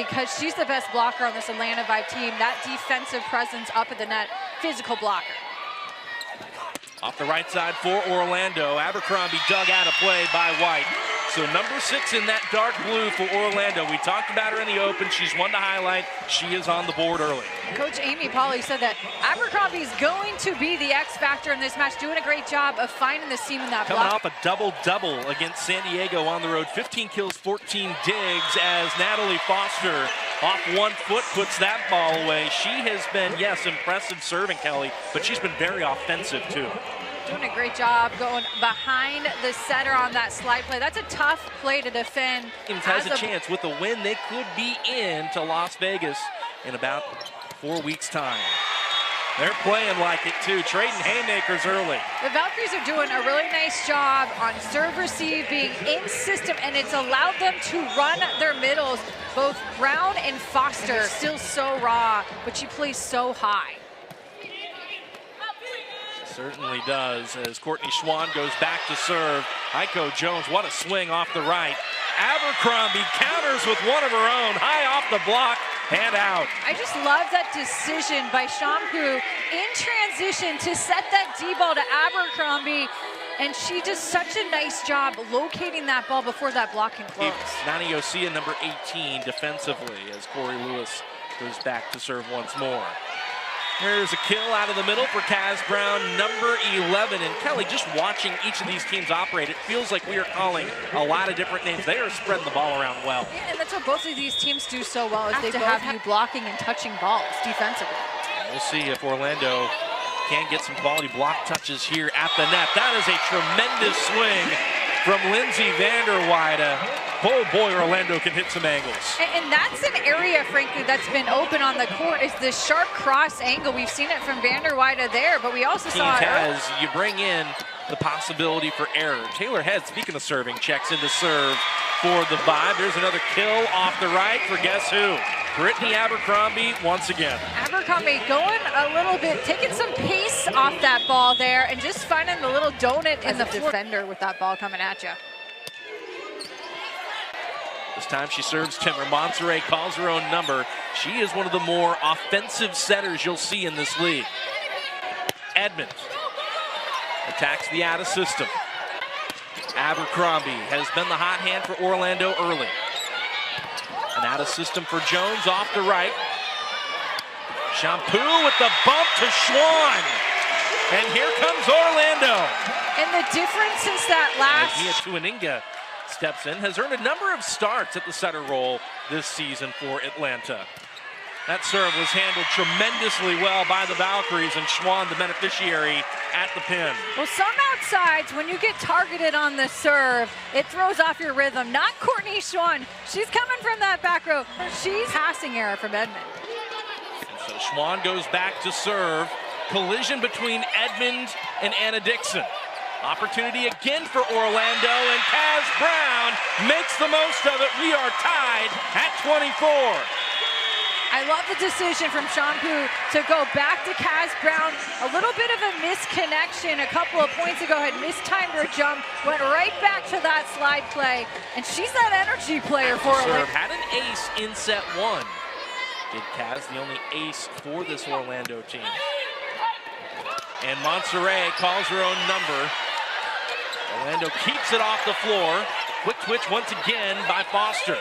because she's the best blocker on this Atlanta Vibe team. That defensive presence up at the net, physical blocker. Off the right side for Orlando. Abercrombie dug out of play by White. So number 6 in that dark blue for Orlando. We talked about her in the open. She's one to highlight. She is on the board early. Coach Amy Pauley said that Abercrombie is going to be the X factor in this match, doing a great job of finding the seam in that block. Coming off a double-double against San Diego on the road. 15 kills, 14 digs as Natalie Foster off one foot puts that ball away. She has been, yes, impressive serving, Kelly, but she's been very offensive too. Doing a great job going behind the setter on that slide play. That's a tough play to defend. Has a chance with the win. They could be in to Las Vegas in about 4 weeks' time. They're playing like it too, trading haymakers early. The Valkyries are doing a really nice job on serve receive, being in system, and it's allowed them to run their middles. Both Brown and Foster still so raw, but she plays so high. Certainly does, as Courtney Schwann goes back to serve. Heiko Jones, what a swing off the right. Abercrombie counters with one of her own, high off the block and out. I just love that decision by Shampoo in transition to set that D-ball to Abercrombie, and she does such a nice job locating that ball before that block can close. Nani Osia, number 18, defensively, as Corey Lewis goes back to serve once more. There's a kill out of the middle for Kaz Brown, number 11. And Kelly, just watching each of these teams operate, it feels like we are calling a lot of different names. They are spreading the ball around well. Yeah, and that's what both of these teams do so well, is they have you blocking and touching balls defensively. We'll see if Orlando can get some quality block touches here at the net. That is a tremendous swing from Lindsay Vanderweide. Oh boy, Orlando can hit some angles. And that's an area, frankly, that's been open on the court, is this sharp cross angle. We've seen it from Vanderweide there, but we also saw it. As you bring in the possibility for error. Taylor Head, speaking of serving, checks into serve for the Vibe. There's another kill off the right for guess who? Brittany Abercrombie once again. Abercrombie going a little bit, taking some pace off that ball there and just finding the little donut in the defender with that ball coming at you. This time she serves Timmer. Monserrat calls her own number. She is one of the more offensive setters you'll see in this league. Edmonds attacks the out of system. Abercrombie has been the hot hand for Orlando early. An out of system for Jones off the right. Shampoo with the bump to Schwann. And here comes Orlando. And the difference since that last... Mia Tuaninga steps in, has earned a number of starts at the center role this season for Atlanta. That serve was handled tremendously well by the Valkyries, and Schwann, the beneficiary, at the pin. Well, some outsides, when you get targeted on the serve, it throws off your rhythm. Not Courtney Schwann. She's coming from that back row. She's passing error from Edmond. And so Schwann goes back to serve. Collision between Edmond and Anna Dixon. Opportunity again for Orlando, and Kaz Brown makes the most of it. We are tied at 24. I love the decision from Shampoo to go back to Kaz Brown. A little bit of a misconnection a couple of points ago, had mistimed her jump, went right back to that slide play, and she's that energy player for Orlando. Had an ace in set 1. Did Kaz the only ace for this Orlando team. And Monserrat calls her own number. Orlando keeps it off the floor. Quick twitch once again by Foster.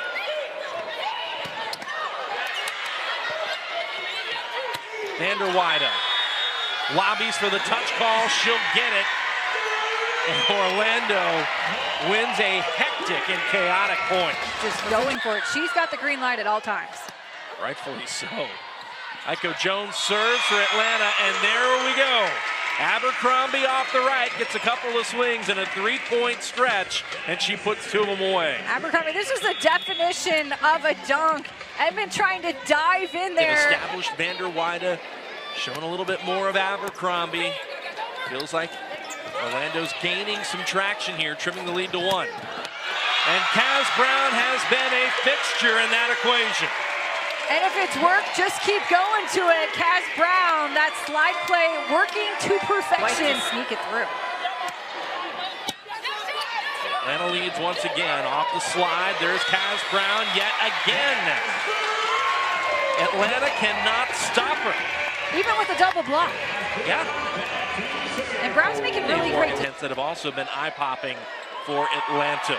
Vanderweide lobbies for the touch call. She'll get it. And Orlando wins a hectic and chaotic point. Just going for it. She's got the green light at all times. Rightfully so. Heiko Jones serves for Atlanta, and there we go. Abercrombie off the right, gets a couple of swings in a 3-point stretch, and she puts 2 of them away. Abercrombie, this is the definition of a dunk. Edmond trying to dive in there. An established Vanderweide, showing a little bit more of Abercrombie. Feels like Orlando's gaining some traction here, trimming the lead to 1. And Kaz Brown has been a fixture in that equation. And if it's worked, just keep going to it. Kaz Brown, that slide play working to perfection. Sneak it through. Atlanta leads once again. Off the slide, there's Kaz Brown yet again. Atlanta cannot stop her. Even with a double block. Yeah. And Brown's making really great hits that have also been eye-popping for Atlanta.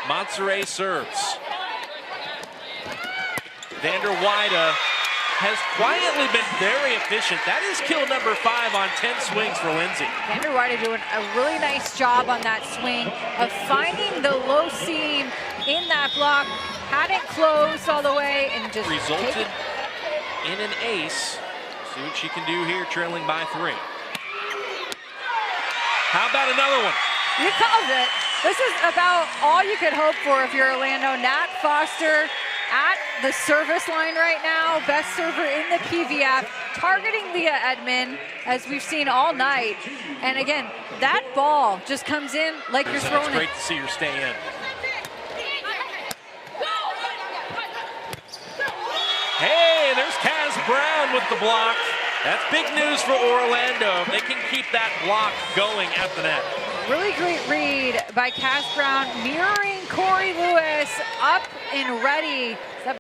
Monserrat serves. Vander Weyde has quietly been very efficient. That is kill number 5 on 10 swings for Lindsay. Vander Weyde doing a really nice job on that swing of finding the low seam in that block. Hadn't closed all the way and just resulted in an ace. See what she can do here, trailing by 3. How about another one? You called it. This is about all you could hope for if you're Orlando. Nat Foster at the service line right now, best server in the PVF, targeting Leah Edmond, as we've seen all night. And again, that ball just comes in like you're throwing it. It's great to see her stay in. Hey, there's Kaz Brown with the block. That's big news for Orlando. They can keep that block going at the net. Really great read by Kaz Brown, mirroring Corey Lewis, up and ready